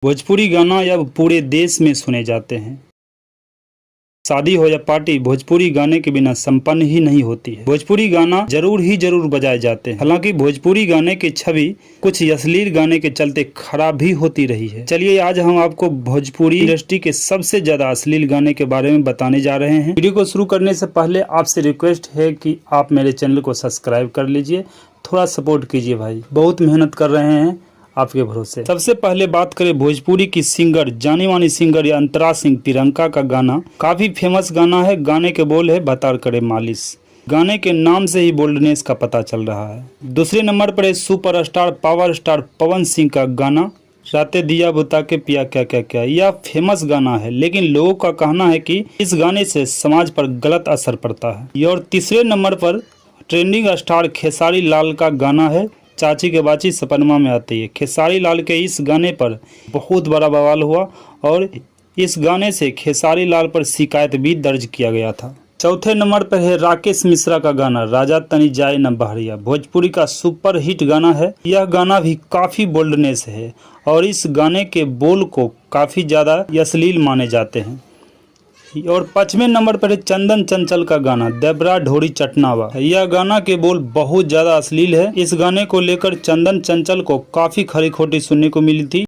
भोजपुरी गाना या पूरे देश में सुने जाते हैं। शादी हो या पार्टी, भोजपुरी गाने के बिना संपन्न ही नहीं होती है। भोजपुरी गाना जरूर बजाए जाते हैं। हालांकि भोजपुरी गाने की छवि कुछ अश्लील गाने के चलते खराब भी होती रही है। चलिए आज हम आपको भोजपुरी इंडस्ट्री के सबसे ज्यादा अश्लील गाने के बारे में बताने जा रहे हैं। वीडियो को शुरू करने से पहले आपसे रिक्वेस्ट है कि आप मेरे चैनल को सब्सक्राइब कर लीजिए, थोड़ा सपोर्ट कीजिए भाई, बहुत मेहनत कर रहे हैं आपके भरोसे। सबसे पहले बात करें भोजपुरी की सिंगर, जानी मानी सिंगर या अंतरा सिंह प्रियंका का गाना काफी फेमस गाना है। गाने के बोल है बतार करे मालिश। गाने के नाम से ही बोल्डनेस का पता चल रहा है। दूसरे नंबर पर है superstar power star Pawan Singh का गाना रातें दिया बुता के पिया क्या क्या क्या। यह फेमस गाना है, लेकिन लोगों का कहना है कि इस गाने से समाज पर गलत असर पड़ता है। और तीसरे नंबर पर ट्रेंडिंग स्टार खेसारी लाल का गाना है चाची के बाची सपनमा में आती है। खेसारी लाल के इस गाने पर बहुत बड़ा बवाल हुआ और इस गाने से खेसारी लाल पर शिकायत भी दर्ज किया गया था। चौथे नंबर पर है राकेश मिश्रा का गाना राजा तनी जाए न बहरिया। भोजपुरी का सुपर हिट गाना है। यह गाना भी काफी बोल्डनेस है और इस गाने के बोल को काफी ज्यादा अश्लील माने जाते हैं। और पांचवें नंबर पर है चंदन चंचल का गाना देबरा ढोरी चटनावा। यह गाना के बोल बहुत ज्यादा अश्लील है। इस गाने को लेकर चंदन चंचल को काफी खरी खोटी सुनने को मिली थी।